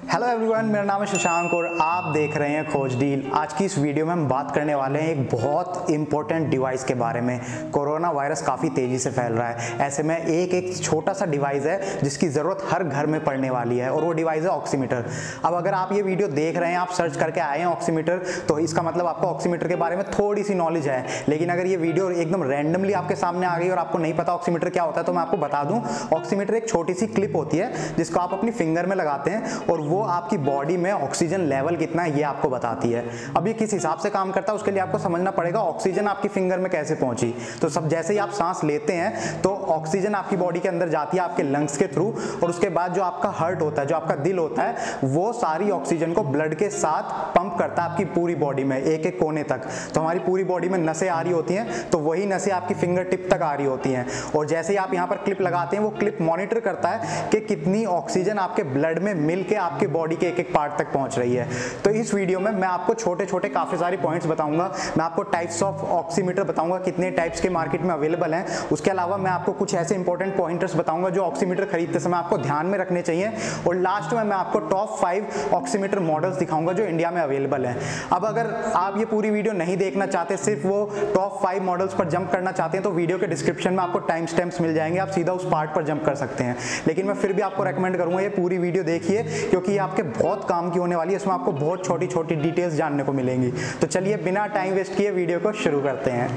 Hello everyone, मेरा नाम है शशांक और आप देख रहे हैं खोज डील। आज की इस वीडियो में हम बात करने वाले हैं एक बहुत इंपॉर्टेंट डिवाइस के बारे में। कोरोना वायरस काफ़ी तेज़ी से फैल रहा है, ऐसे में एक छोटा सा डिवाइस है जिसकी ज़रूरत हर घर में पड़ने वाली है और वो डिवाइस है ऑक्सीमीटर। अब अगर आप ये वीडियो देख रहे हैं, आप सर्च करके आए हैं ऑक्सीमीटर, तो इसका मतलब आपको ऑक्सीमीटर के बारे में थोड़ी सी नॉलेज है। लेकिन अगर ये वीडियो एकदम रैंडमली आपके सामने आ गई और आपको नहीं पता ऑक्सीमीटर क्या होता है, तो मैं आपको बता दूं, ऑक्सीमीटर एक छोटी सी क्लिप होती है जिसको आप अपनी फिंगर में लगाते हैं और वो आपकी बॉडी में ऑक्सीजन लेवल कितना है ये आपको बताती है। अब ये किस हिसाब से काम करता है उसके लिए आपको समझना पड़ेगा ऑक्सीजन आपकी फिंगर में कैसे पहुंची। तो सब जैसे ही आप सांस लेते हैं तो ऑक्सीजन आपकी बॉडी के अंदर जाती है आपके लंग्स के थ्रू, और उसके बाद जो आपका हार्ट होता है, जो आपका दिल होता है, वो सारी ऑक्सीजन को ब्लड के साथ पंप करता है आपकी पूरी बॉडी में, एक एक कोने तक। तो हमारी पूरी बॉडी में नसें आ रही होती हैं, तो वही नसें आपकी फिंगर टिप तक आ रही होती हैं। और जैसे ही आप यहाँ पर क्लिप लगाते हैं, वो क्लिप मॉनिटर करता है कि कितनी ऑक्सीजन आपके ब्लड में मिल के आपके बॉडी के एक एक पार्ट तक पहुंच रही है। तो इस वीडियो में मैं आपको छोटे छोटे काफी सारे पॉइंट्स बताऊंगा। मैं आपको टाइप्स ऑफ ऑक्सीमीटर बताऊंगा, कितने टाइप्स के मार्केट में अवेलेबल हैं। उसके अलावा मैं आपको कुछ ऐसे इंपॉर्टेंट पॉइंटर्स बताऊंगा जो ऑक्सीमीटर खरीदते समय आपको ध्यान में रखने चाहिए। और लास्ट में मैं आपको टॉप 5 ऑक्सीमीटर मॉडल्स दिखाऊंगा जो इंडिया में अवेलेबल हैं। अब अगर आप ये पूरी वीडियो नहीं देखना चाहते, सिर्फ वो टॉप 5 मॉडल्स पर जंप करना चाहते हैं, तो वीडियो के डिस्क्रिप्शन में आपको टाइम स्टैम्प्स मिल जाएंगे, आप सीधा उस पार्ट पर जंप कर सकते हैं। लेकिन मैं फिर भी आपको रेकमेंड करूंगा ये पूरी वीडियो देखिए, क्योंकि ये आपके बहुत काम की होने वाली है। इसमें आपको बहुत छोटी छोटी डिटेल्स जानने को मिलेंगी। तो चलिए बिना टाइम वेस्ट किए वीडियो को शुरू करते हैं।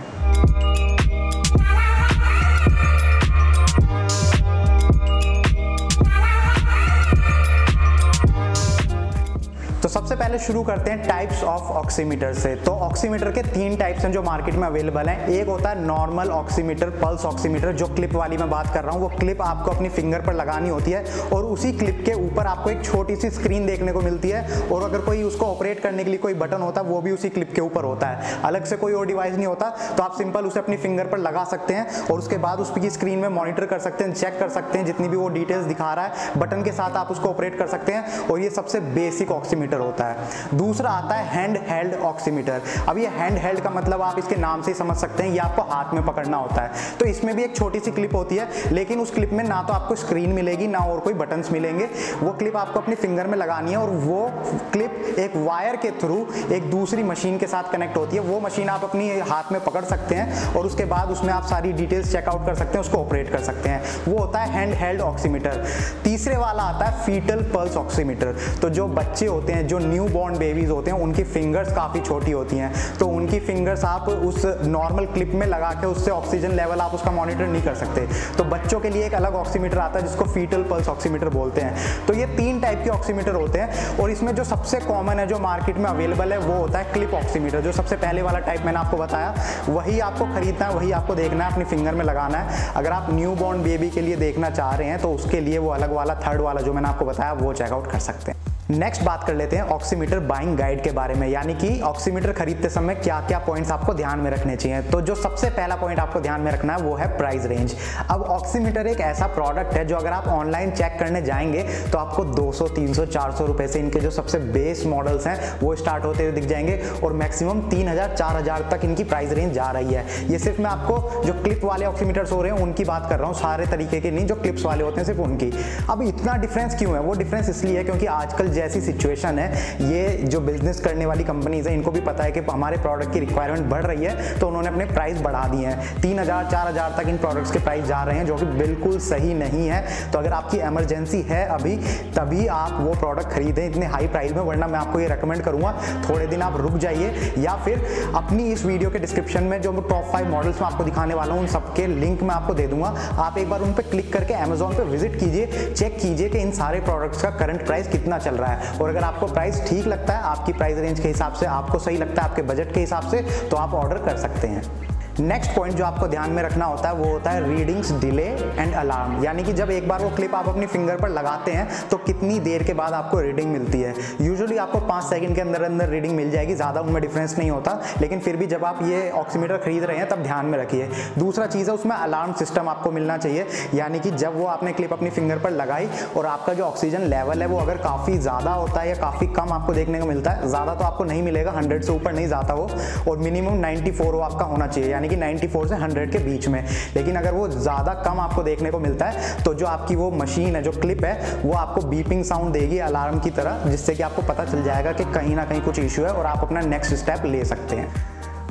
तो सबसे पहले शुरू करते हैं टाइप्स ऑफ ऑक्सीमीटर से। तो ऑक्सीमीटर के 3 टाइप्स हैं जो मार्केट में अवेलेबल हैं। एक होता है नॉर्मल ऑक्सीमीटर, पल्स ऑक्सीमीटर, जो क्लिप वाली मैं बात कर रहा हूँ। वो क्लिप आपको अपनी फिंगर पर लगानी होती है और उसी क्लिप के ऊपर आपको एक छोटी सी स्क्रीन देखने को मिलती है, और अगर कोई उसको ऑपरेट करने के लिए कोई बटन होता है वो भी उसी क्लिप के ऊपर होता है। अलग से कोई और डिवाइस नहीं होता। तो आप सिंपल उसे अपनी फिंगर पर लगा सकते हैं और उसके बाद उसकी स्क्रीन में मॉनिटर कर सकते हैं, चेक कर सकते हैं जितनी भी वो डिटेल्स दिखा रहा है। बटन के साथ आप उसको ऑपरेट कर सकते हैं और ये सबसे बेसिक ऑक्सीमीटर होता है। दूसरा आता है हैंड हेल्ड ऑक्सीमीटर। अब ये हैंड हेल्ड का मतलब आप इसके नाम से ही समझ सकते हैं, ये आपको हाथ में पकड़ना होता है। तो इसमें भी एक छोटी सी क्लिप होती है, लेकिन उस क्लिप में ना तो आपको स्क्रीन मिलेगी ना और कोई बटन्स मिलेंगे। वो क्लिप आपको अपनी फिंगर में लगानी है और वो क्लिप एक वायर के थ्रू एक दूसरी मशीन के साथ कनेक्ट होती है। वो मशीन आप अपनी हाथ में पकड़ सकते हैं और उसके बाद उसमें आप सारी डिटेल्स चेकआउट कर सकते हैं, उसको ऑपरेट कर सकते हैं। वो होता है हैंड हेल्ड ऑक्सीमीटर। तीसरे वाला आता है फीटल पल्स ऑक्सीमीटर। तो जो बच्चे होते हैं, जो न्यू बॉर्न बेबीज होते हैं, उनकी फिंगर्स काफी छोटी होती हैं, तो उनकी फिंगर्स आप उस नॉर्मल क्लिप में लगा के उससे ऑक्सीजन लेवल आप उसका मॉनिटर नहीं कर सकते। तो बच्चों के लिए एक अलग ऑक्सीमीटर आता है जिसको फीटल पल्स ऑक्सीमीटर बोलते हैं। तो ये 3 टाइप के ऑक्सीमीटर होते हैं और इसमें जो सबसे कॉमन है, जो मार्केट में अवेलेबल है, वो होता है क्लिप ऑक्सीमीटर। जो सबसे पहले वाला टाइप मैंने आपको बताया, वही आपको खरीदना है, वही आपको देखना है, अपनी फिंगर में लगाना है। अगर आप न्यू बॉर्न बेबी के लिए देखना चाह रहे हैं तो उसके लिए वो अलग वाला थर्ड वाला जो मैंने आपको बताया वो चेकआउट कर सकते हैं। नेक्स्ट बात कर लेते हैं ऑक्सीमीटर बाइंग गाइड के बारे में, यानी कि ऑक्सीमीटर खरीदते समय क्या क्या पॉइंट्स आपको ध्यान में रखने चाहिए। तो जो सबसे पहला पॉइंट आपको ध्यान में रखना है वो है प्राइस रेंज। अब ऑक्सीमीटर एक ऐसा प्रोडक्ट है जो अगर आप ऑनलाइन चेक करने जाएंगे तो आपको 200, 300, 400 रुपए से इनके जो सबसे बेस मॉडल्स हैं वो स्टार्ट होते हुए दिख जाएंगे और मैक्सिमम 3000, 4000 तक इनकी प्राइस रेंज जा रही है। ये सिर्फ मैं आपको जो क्लिप वाले ऑक्सीमीटर्स हो रहे हैं उनकी बात कर रहा हूँ, सारे तरीके के नहीं, जो क्लिप्स वाले होते हैं सिर्फ उनकी। अब इतना डिफरेंस क्यों है? वो डिफरेंस इसलिए है क्योंकि आजकल जैसी सिचुएशन है, ये जो बिजनेस करने वाली कंपनीज है, इनको भी पता है कि हमारे प्रोडक्ट की रिक्वायरमेंट बढ़ रही है, तो उन्होंने अपने प्राइस बढ़ा दिए हैं। 3000, 4000 तक इन प्रोडक्ट्स के प्राइस जा रहे हैं, जो कि बिल्कुल सही नहीं है। तो अगर आपकी इमरजेंसी है अभी, तभी आप वो प्रोडक्ट खरीदें इतने हाई प्राइस में, वरना मैं आपको ये रेकमेंड करूंगा थोड़े दिन आप रुक जाइए, या फिर अपनी इस वीडियो के डिस्क्रिप्शन में जो टॉप 5 मॉडल्स मैं आपको दिखाने वाला हूं, उन सबके लिंक मैं आपको दे दूंगा। आप एक बार उन पर क्लिक करके अमेजोन पे विजिट कीजिए, चेक कीजिए कि इन सारे प्रोडक्ट्स का करंट प्राइस कितना चल रहा है, और अगर आपको प्राइस ठीक लगता है, आपकी प्राइस रेंज के हिसाब से, आपको सही लगता है आपके बजट के हिसाब से, तो आप ऑर्डर कर सकते हैं। नेक्स्ट पॉइंट जो आपको ध्यान में रखना होता है वो होता है रीडिंग्स डिले एंड अलार्म, यानी कि जब एक बार वो क्लिप आप अपनी फिंगर पर लगाते हैं तो कितनी देर के बाद आपको रीडिंग मिलती है। यूजुअली आपको 5 सेकंड के अंदर अंदर रीडिंग मिल जाएगी, ज़्यादा उनमें डिफरेंस नहीं होता, लेकिन फिर भी जब आप ये ऑक्सीमीटर खरीद रहे हैं तब ध्यान में रखिए। दूसरा चीज़ है उसमें अलार्म सिस्टम आपको मिलना चाहिए, यानी कि जब वो आपने क्लिप अपनी फिंगर पर लगाई और आपका जो ऑक्सीजन लेवल है वो अगर काफ़ी ज़्यादा होता है या काफ़ी कम आपको देखने को मिलता है, ज़्यादा तो आपको नहीं मिलेगा, 100 से ऊपर नहीं जाता हो, और मिनिमम 94 आपका होना चाहिए, यानी यानी कि 94 से 100 के बीच में। लेकिन अगर वो ज़्यादा कम आपको देखने को मिलता है तो जो आपकी वो मशीन है, जो क्लिप है, वो आपको बीपिंग साउंड देगी अलार्म की तरह, जिससे कि आपको पता चल जाएगा कि कहीं ना कहीं कुछ इशू है और आप अपना नेक्स्ट स्टेप ले सकते हैं।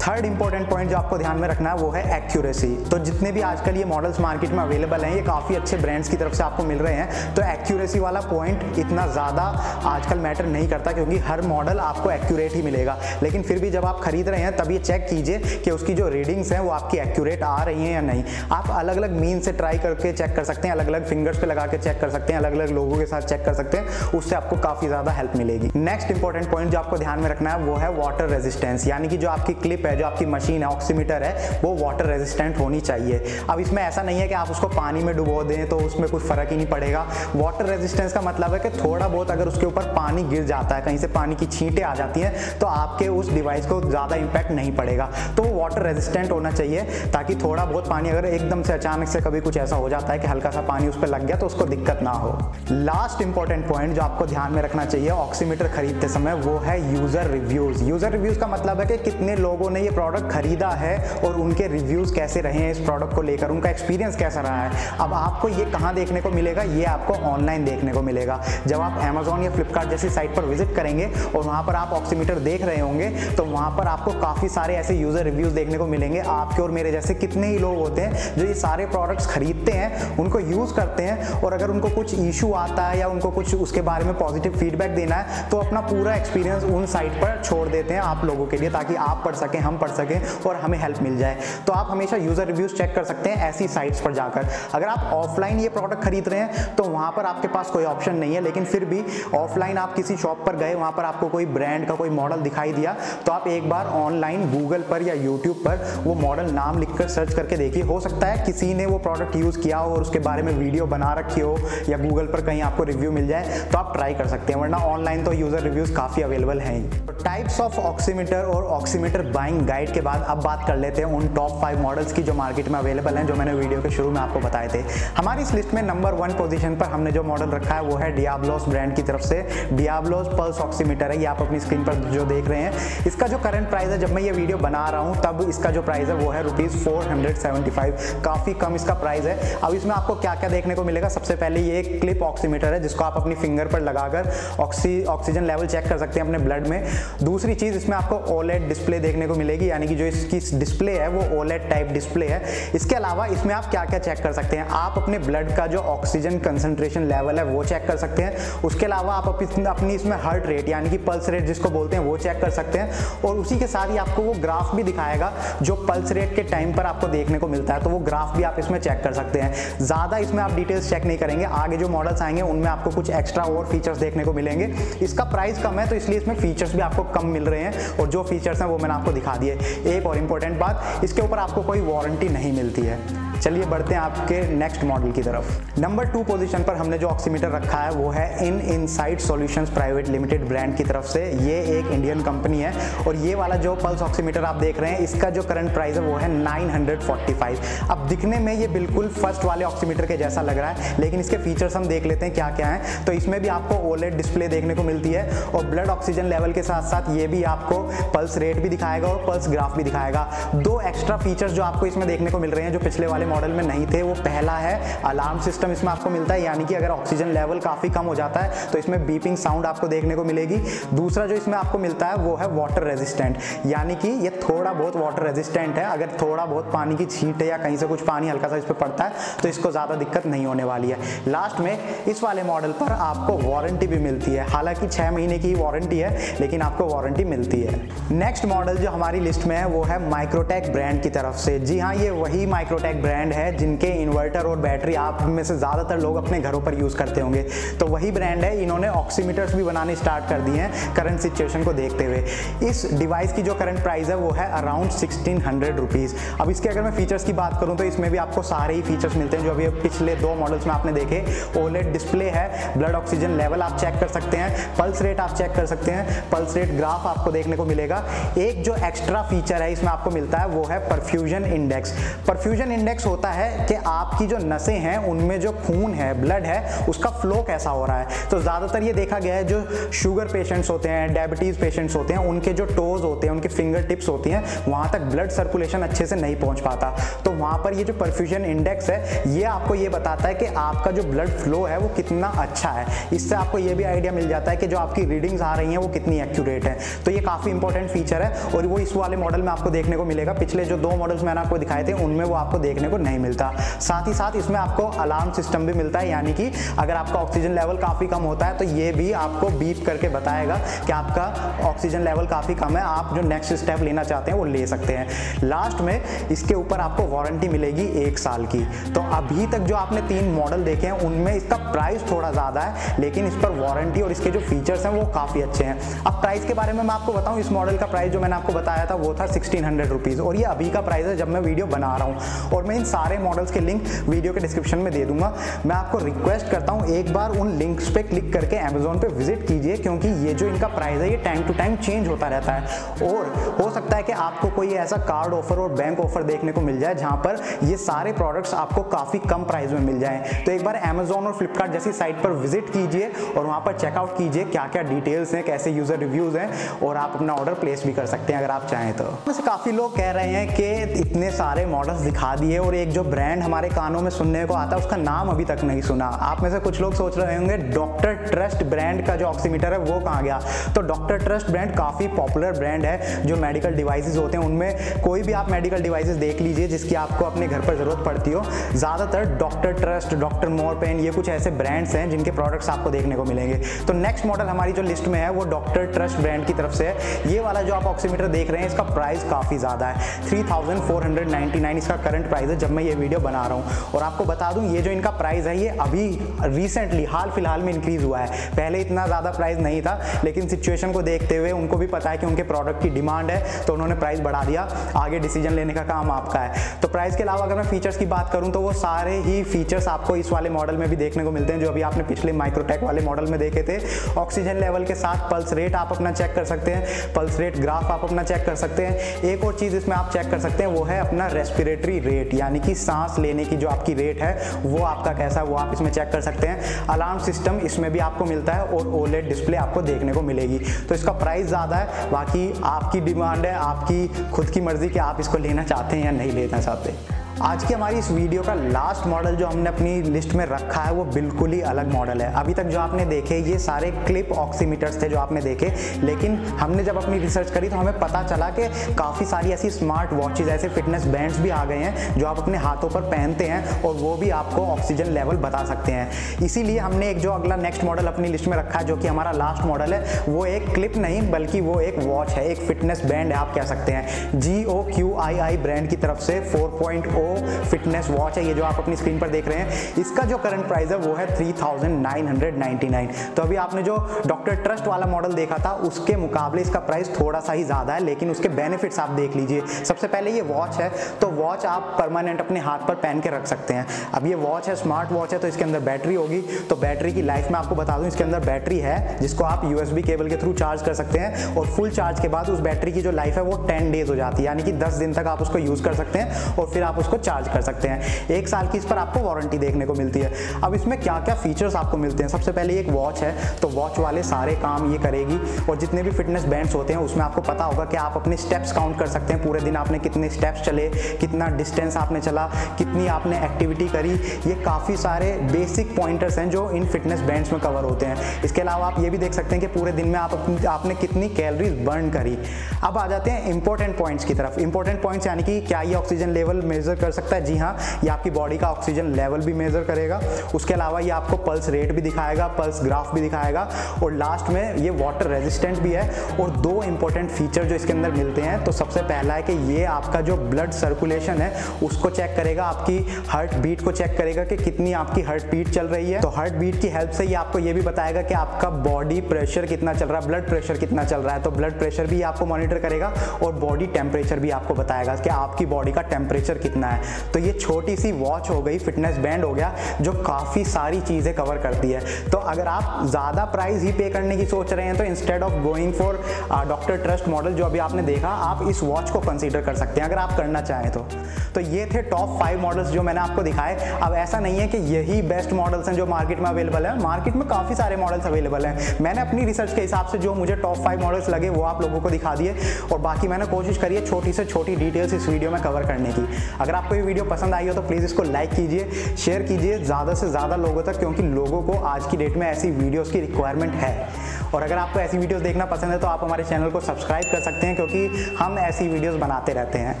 थर्ड इंपॉर्टेंट पॉइंट जो आपको ध्यान में रखना है वो है एक्यूरेसी। तो जितने भी आजकल ये मॉडल्स मार्केट में अवेलेबल हैं, ये काफ़ी अच्छे ब्रांड्स की तरफ से आपको मिल रहे हैं, तो एक्यूरेसी वाला पॉइंट इतना ज़्यादा आजकल मैटर नहीं करता, क्योंकि हर मॉडल आपको एक्यूरेट ही मिलेगा। लेकिन फिर भी जब आप खरीद रहे हैं तब ये चेक कीजिए कि उसकी जो रीडिंग्स हैं वो आपकी एक्यूरेट आ रही हैं या नहीं। आप अलग अलग मीन से ट्राई करके चेक कर सकते हैं, अलग अलग फिंगर्स पे लगा के चेक कर सकते हैं, अलग अलग लोगों के साथ चेक कर सकते हैं, उससे आपको काफ़ी ज़्यादा हेल्प मिलेगी। नेक्स्ट इंपॉर्टेंट पॉइंट जो आपको ध्यान में रखना है वो है वाटर रेजिस्टेंस, यानी कि जो आपकी क्लिप है, जो आपकी मशीन है, ऑक्सीमीटर है, वो वाटर रेजिस्टेंट होनी चाहिए। अब इसमें ऐसा नहीं है कि आप उसको पानी में डुबो दें तो उसमें कोई फर्क ही नहीं पड़ेगा। वाटर रेजिस्टेंस का मतलब है कि थोड़ा बहुत अगर उसके ऊपर पानी गिर जाता है, कहीं से पानी की छींटें आ जाती हैं, तो आपके उस डिवाइस को ज़्यादा इंपैक्ट नहीं पड़ेगा। तो वो वाटर रेजिस्टेंट होना चाहिए, ताकि थोड़ा बहुत पानी अगर एकदम से अचानक से कभी कुछ ऐसा हो जाता है कि हल्का सा पानी उस पर लग गया तो उसको दिक्कत ना हो। लास्ट इंपॉर्टेंट पॉइंट जो आपको ध्यान में रखना चाहिए ऑक्सीमीटर खरीदते समय वो है यूजर रिव्यूज। यूजर रिव्यूज का मतलब है कि कितने लोगों ने ये प्रोडक्ट खरीदा है और उनके रिव्यूज कैसे रहे हैं इस प्रोडक्ट को लेकर, उनका एक्सपीरियंस कैसा रहा है। अब आपको ये कहाँ देखने को मिलेगा? ये आपको ऑनलाइन देखने को मिलेगा। जब आप अमेजॉन या फ्लिपकार्ट जैसी साइट पर विजिट करेंगे और वहाँ पर आप ऑक्सीमीटर देख रहे होंगे तो वहाँ पर आपको काफ़ी सारे ऐसे यूजर रिव्यूज देखने को मिलेंगे। आपके और मेरे जैसे कितने ही लोग होते हैं जो ये सारे प्रोडक्ट्स खरीदते हैं, उनको यूज़ करते हैं, और अगर उनको कुछ इशू आता है या उनको कुछ उसके बारे में पॉजिटिव फीडबैक देना है तो अपना पूरा एक्सपीरियंस उन साइट पर छोड़ देते हैं आप लोगों के लिए, ताकि आप पढ़ सकें, हम पढ़ सकें और हमें हेल्प मिल जाए। तो आप हमेशा यूजर रिव्यूज चेक कर सकते हैं ऐसी साइट्स पर जाकर। अगर आप ऑफलाइन ये प्रोडक्ट खरीद रहे हैं तो वहां पर आपके पास कोई ऑप्शन नहीं है, लेकिन फिर भी ऑफलाइन आप किसी शॉप पर गए, वहां पर आपको कोई ब्रांड का कोई मॉडल दिखाई दिया तो आप एक बार ऑनलाइन गूगल पर या यूट्यूब पर वो मॉडल नाम लिखकर सर्च करके देखिए। हो सकता है किसी ने वो प्रोडक्ट यूज किया हो और उसके बारे में वीडियो बना रखी हो या गूगल पर कहीं आपको रिव्यू मिल जाए तो आप ट्राई कर सकते हैं, वरना ऑनलाइन तो यूजर रिव्यूज काफी अवेलेबल हैं। टाइप्स ऑफ ऑक्सीमीटर और ऑक्सीमीटर बाइंग गाइड के बाद अब बात कर लेते हैं उन टॉप 5 मॉडल्स की जो मार्केट में अवेलेबल हैं, जो मैंने वीडियो के शुरू में आपको बताए थे। हमारी इस लिस्ट में नंबर 1 पोजीशन पर हमने जो मॉडल रखा है वो है डियाब्लोस ब्रांड की तरफ से डियाब्लोस पल्स ऑक्सीमीटर है। ये आप अपनी स्क्रीन पर जो देख रहे हैं, इसका जो करंट प्राइस है, जब मैं ये वीडियो बना रहा हूँ तब इसका जो प्राइस है वो है ₹475, काफी कम इसका प्राइस है। अब इसमें आपको क्या क्या देखने को मिलेगा? सबसे पहले ये एक क्लिप ऑक्सीमीटर है जिसको आप अपनी फिंगर पर लगाकर ऑक्सीजन लेवल चेक कर सकते हैं अपने ब्लड में। दूसरी चीज, इसमें आपको ओलेड डिस्प्ले देखने को मिलेगी, यानी कि जो इसकी डिस्प्ले है वो ओलेड टाइप डिस्प्ले है। इसके अलावा इसमें आप क्या क्या चेक कर सकते हैं? आप अपने ब्लड का जो ऑक्सीजन कंसंट्रेशन लेवल है वो चेक कर सकते हैं। उसके अलावा आप अपनी इसमें हार्ट रेट यानी कि पल्स रेट जिसको बोलते हैं वो चेक कर सकते हैं, और उसी के साथ ही आपको वो ग्राफ भी दिखाएगा जो पल्स रेट के टाइम पर आपको देखने को मिलता है, तो वो ग्राफ भी आप इसमें चेक कर सकते हैं। ज्यादा इसमें आप डिटेल्स चेक नहीं करेंगे, आगे जो मॉडल्स आएंगे उनमें आपको कुछ एक्स्ट्रा और फीचर्स देखने को मिलेंगे। इसका प्राइस कम है तो इसलिए इसमें फीचर्स भी आपको कम मिल रहे हैं, और जो फीचर्स हैं वो मैंने आपको दिखा दिए। एक और इंपॉर्टेंट बात, इसके ऊपर आपको कोई वारंटी नहीं मिलती है। चलिए बढ़ते हैं आपके नेक्स्ट मॉडल की तरफ। नंबर 2 पोजीशन पर हमने जो ऑक्सीमीटर रखा है वो है insight solutions private limited brand की तरफ से। ये एक इंडियन कंपनी है, और ये वाला जो पल्स ऑक्सीमीटर आप देख रहे हैं इसका जो करंट प्राइस है वो है 945। अब दिखने में ये बिल्कुल फर्स्ट वाले ऑक्सीमीटर के जैसा लग रहा है, लेकिन इसके फीचर्स हम देख लेते हैं क्या क्या है। तो इसमें भी आपको ओलेड डिस्प्ले देखने को मिलती है, और ब्लड ऑक्सीजन लेवल के साथ साथ ये भी आपको पल्स रेट भी दिखाएगा और पल्स ग्राफ भी दिखाएगा। 2 एक्स्ट्रा फीचर्स जो आपको इसमें देखने को मिल रहे हैं जो पिछले वाले मॉडल में नहीं थे, वो पहला है अलार्म सिस्टम इसमें आपको मिलता है, यानी कि अगर ऑक्सीजन लेवल काफी कम हो जाता है तो इसमें बीपिंग साउंड आपको देखने को मिलेगी। दूसरा जो इसमें आपको मिलता है वो है वाटर रेजिस्टेंट, यानी कि ये थोड़ा बहुत वाटर रेजिस्टेंट है। अगर थोड़ा बहुत पानी की छींट है या कहीं से कुछ पानी हल्का सा इस पर पड़ता है तो इसको ज्यादा दिक्कत नहीं होने वाली है। लास्ट में इस वाले मॉडल पर आपको वारंटी भी मिलती है, हालांकि 6 महीने की वारंटी है लेकिन आपको वारंटी मिलती है। नेक्स्ट मॉडल जो हमारी लिस्ट में है वो है माइक्रोटेक ब्रांड की तरफ से। जी हाँ, ये वही माइक्रोटेक ब्रांड है जिनके इन्वर्टर और बैटरी आप में से ज्यादातर लोग अपने घरों पर यूज करते होंगे, तो वही ब्रांड है। इन्होंने ऑक्सीमीटर्स भी बनाने स्टार्ट कर दिए हैं करंट सिचुएशन को देखते हुए। इस डिवाइस की जो करंट प्राइस है वो है अराउंड 1600 रुपीज। अब इसके अगर मैं फीचर्स की बात करूं तो इसमें भी आपको सारे ही फीचर्स मिलते हैं जो अभी पिछले 2 मॉडल्स में आपने देखे। ओलेड डिस्प्ले है, ब्लड ऑक्सीजन लेवल आप चेक कर सकते हैं, पल्स रेट आप चेक कर सकते हैं, पल्स रेट ग्राफ आपको देखने को मिलेगा। एक जो एक्स्ट्रा फीचर है इसमें आपको मिलता है वो है परफ्यूजन इंडेक्स। परफ्यूजन इंडेक्स होता है कि आपकी जो नसें हैं उनमें जो खून है, ब्लड है, उसका फ्लो कैसा हो रहा है। तो ज़्यादातर ये देखा गया है जो शुगर पेशेंट्स होते हैं, डायबिटीज़ पेशेंट्स होते हैं, उनके जो टोज होते हैं, उनके फिंगर टिप्स होती हैं, वहाँ तक ब्लड सर्कुलेशन अच्छे से नहीं पहुँच पाता। तो वहाँ पर ये जो परफ्यूजन इंडेक्स है ये आपको ये बताता है कि आपका जो ब्लड फ्लो है वो कितना अच्छा है। इससे आपको ये भी आइडिया मिल जाता है कि जो आपकी रीडिंग्स आ रही हैं वो कितनी एक्यूरेट है। तो ये काफ़ी इंपॉर्टेंट फीचर है और वो इस वाले मॉडल में आपको देखने को मिलेगा। पिछले जो 2 मॉडल्स मैंने आपको दिखाए थे उनमें वो आपको देखने को नहीं मिलता। साथ ही साथ इसमें आपको अलार्म सिस्टम भी मिलता है, यानी कि अगर आपका ऑक्सीजन लेवल काफ़ी कम होता है तो ये भी आपको बीप करके बताएगा कि आपका ऑक्सीजन लेवल काफ़ी कम है, आप जो नेक्स्ट स्टेप लेना चाहते हैं वो ले सकते हैं। लास्ट में इसके ऊपर आपको वारंटी मिलेगी 1 साल की। तो अभी तक जो आपने 3 मॉडल देखे हैं उनमें इसका प्राइस थोड़ा ज़्यादा है, लेकिन इस पर वारंटी और इसके जो फीचर्स हैं वो काफ़ी अच्छे हैं। अब प्राइस के बारे में मैं आपको बताऊं, इस मॉडल का प्राइस जो मैंने आपको बताया था वो था 1600 रुपीज़ और ये अभी का प्राइस है जब मैं वीडियो बना रहा हूँ। और मैं इन सारे मॉडल्स के लिंक वीडियो के डिस्क्रिप्शन में दे दूंगा। मैं आपको रिक्वेस्ट करता हूँ एक बार उन लिंक्स पे क्लिक करके अमेजोन पे विजिट कीजिए, क्योंकि ये जो इनका प्राइस है ये टाइम टू टाइम चेंज होता रहता है और हो सकता है कि आपको कोई ऐसा कार्ड ऑफर और बैंक ऑफर देखने को मिल जाए जहाँ पर ये सारे प्रोडक्ट्स आपको काफ़ी कम प्राइस में मिल जाएं। तो एक बार अमेजोन और फ्लिपकार्ट जैसी साइट पर विजिट कीजिए और वहाँ पर चेकआउट कीजिए क्या क्या डिटेल्स हैं, कैसे यूज़र रिव्यूज़ हैं और आप अपना ऑर्डर प्लेस भी कर सकते हैं अगर आप चाहें तो। वैसे काफ़ी लोग कह रहे हैं कि इतने सारे मॉडल्स दिखा दिए और एक जो ब्रांड हमारे कानों में सुनने को आता है उसका नाम अभी तक नहीं सुना। आप में से कुछ लोग सोच रहे होंगे डॉक्टर ट्रस्ट ब्रांड का जो ऑक्सीमीटर है वो कहाँ गया। तो डॉक्टर ट्रस्ट ब्रांड काफ़ी पॉपुलर ब्रांड है जो मेडिकल डिवाइसेस होते हैं उनमें कोई भी आप मेडिकल डिवाइसेस देख लीजिए जिसकी आपको अपने घर पर ज़रूरत पड़ती हो, ज़्यादातर डॉक्टर ट्रस्ट, डॉक्टर मोरपेन, ये कुछ ऐसे ब्रांड्स हैं जिनके प्रोडक्ट्स आपको देखने को मिलेंगे। तो नेक्स्ट मॉडल हमारी जो लिस्ट में है वो डॉक्टर ट्रस्ट ब्रांड की तरफ से है। ये वाला जो आप ऑक्सीमीटर देख रहे हैं इसका प्राइस काफ़ी ज़्यादा है, 3499 इसका करंट प्राइस है जब मैं ये वीडियो बना रहा हूँ। और आपको बता दूँ ये जो इनका प्राइस है ये अभी रिसेंटली हाल फिलहाल में इंक्रीज़ हुआ है, पहले इतना ज़्यादा प्राइस नहीं था, लेकिन सिचुएशन को देखते हुए उनको भी पता है कि उनके प्रोडक्ट की डिमांड है तो उन्होंने प्राइस बढ़ा दिया। आगे डिसीजन लेने का काम आपका है। तो प्राइस के अलावा अगर मैं फीचर्स की बात करूं तो वो सारे ही फीचर्स आपको इस वाले मॉडल में भी देखने को मिलते हैं जो अभी आपने पिछले माइक्रोटेक वाले मॉडल में देखे थे। ऑक्सीजन लेवल के साथ पल्स रेट आप अपना चेक कर सकते हैं, पल्स रेट ग्राफ आप अपना चेक कर सकते हैं। एक और चीज़ इसमें आप चेक कर सकते हैं वो है अपना रेस्पिरेटरी रेट, यानी कि सांस लेने की जो आपकी रेट है वो आपका कैसा है वो आप इसमें चेक कर सकते हैं। अलार्म सिस्टम इसमें भी आपको मिलता है और ओलेड डिस्प्ले आपको देखने को मिलेगी। तो इसका प्राइस ज़्यादा है, बाकी आपकी डिमांड है, आपकी खुद की मर्जी कि आप इसको लेना चाहते हैं या नहीं लेना चाहते। आज की हमारी इस वीडियो का लास्ट मॉडल जो हमने अपनी लिस्ट में रखा है वो बिल्कुल ही अलग मॉडल है। अभी तक जो आपने देखे ये सारे क्लिप ऑक्सीमीटर्स थे जो आपने देखे, लेकिन हमने जब अपनी रिसर्च करी तो हमें पता चला कि काफ़ी सारी ऐसी स्मार्ट वॉचेज, ऐसे फिटनेस बैंड्स भी आ गए हैं जो आप अपने हाथों पर पहनते हैं और वो भी आपको ऑक्सीजन लेवल बता सकते हैं। इसीलिए हमने एक जो अगला नेक्स्ट मॉडल अपनी लिस्ट में रखा है जो कि हमारा लास्ट मॉडल है, वो एक क्लिप नहीं बल्कि वो एक वॉच है, एक फिटनेस बैंड है आप कह सकते हैं। GOQII ब्रांड की तरफ से 4.0 फिटनेस वॉच है ये जो आप अपनी स्क्रीन पर देख रहे हैं। इसका जो करंट प्राइस है वो है 3999। तो अभी आपने जो डॉक्टर ट्रस्ट वाला मॉडल देखा था उसके मुकाबले इसका प्राइस थोड़ा सा ही ज़्यादा है, लेकिन उसके बेनिफिट्स आप देख लीजिए। सबसे पहले ये वॉच है तो वॉच आप परमानेंट अपने हाथ पर पहन के रख सकते हैं। अब ये वॉच है, स्मार्ट वॉच है, तो इसके अंदर बैटरी होगी। तो बैटरी की लाइफ में आपको बता दूं इसके अंदर बैटरी है जिसको आप USB केबल के थ्रू चार्ज कर सकते हैं और फुल चार्ज के बाद उस बैटरी की जो लाइफ है वो 10 डेज हो जाती है, यानी कि 10 दिन तक आप उसको यूज़ कर सकते हैं और फिर आप उसको चार्ज कर सकते हैं। 1 साल की इस पर आपको वारंटी देखने को मिलती है। अब इसमें क्या क्या फीचर्स आपको मिलते हैं, सबसे पहले एक वॉच है तो वॉच वाले सारे काम ये करेगी और जितने भी फिटनेस बैंड्स होते हैं उसमें आपको पता होगा कि आप अपने स्टेप्स काउंट कर सकते हैं, पूरे दिन आपने कितने स्टेप्स चले, कितना डिस्टेंस आपने चला, कितनी आपने एक्टिविटी करी। ये काफ़ी सारे बेसिक पॉइंटर्स हैं जो इन फिटनेस बैंड्स में कवर होते हैं। इसके अलावा आप ये भी देख सकते हैं कि पूरे दिन में आपने कितनी कैलोरीज बर्न करी। अब आ जाते हैं इंपॉर्टेंट पॉइंट्स की तरफ। इंपॉर्टेंट पॉइंट्स यानी कि क्या ये ऑक्सीजन लेवल मेजर कर सकता है? जी हाँ, ये आपकी बॉडी का ऑक्सीजन लेवल भी मेजर करेगा। उसके अलावा ये आपको पल्स रेट भी दिखाएगा, पल्स ग्राफ भी दिखाएगा और लास्ट में ये वाटर रेजिस्टेंट भी है। और 2 इंपॉर्टेंट फीचर जो इसके अंदर मिलते हैं, तो सबसे पहला है कि ये आपका जो ब्लड सर्कुलेशन है उसको चेक करेगा, आपकी हार्ट बीट को चेक करेगा कि कितनी आपकी हार्ट बीट चल रही है। तो हार्ट बीट की हेल्प से ये आपको ये भी बताएगा कि आपका बॉडी प्रेशर कितना चल रहा है, ब्लड प्रेशर कितना चल रहा है। तो ब्लड प्रेशर भी आपको मॉनिटर करेगा और बॉडी टेम्परेचर भी आपको बताएगा कि आपकी बॉडी का टेम्परेचर कितना है। है। तो ये छोटी सी वॉच हो गई, फिटनेस बैंड हो गया, जो काफ़ी सारी चीज़ें कवर करती है। तो अगर आप ज़्यादा प्राइस ही पे करने की सोच रहे हैं तो instead of going for doctor trust model जो अभी आपने देखा, आप इस वॉच को कंसीडर कर सकते हैं अगर आप करना चाहें तो ये थे टॉप 5 मॉडल्स जो मैंने आपको दिखाए। अब ऐसा नहीं है कि यही बेस्ट मॉडल्स हैं जो मार्केट में अवेलेबल है, मार्केट में काफ़ी सारे मॉडल्स अवेलेबल हैं। मैंने अपनी रिसर्च के हिसाब से जो मुझे टॉप 5 मॉडल्स लगे वो आप लोगों को दिखा दिए, और बाकी मैंने कोशिश करी है छोटी से छोटी डिटेल्स इस वीडियो में कवर करने की। अगर आपको ये वीडियो पसंद आई हो तो प्लीज़ इसको लाइक कीजिए, शेयर कीजिए ज़्यादा से ज़्यादा लोगों तक, क्योंकि लोगों को आज की डेट में ऐसी वीडियोज़ की रिक्वायरमेंट है। और अगर आपको ऐसी वीडियोस देखना पसंद है तो आप हमारे चैनल को सब्सक्राइब कर सकते हैं, क्योंकि हम ऐसी वीडियोस बनाते रहते हैं।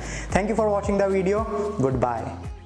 Thank you for watching the video. Good bye.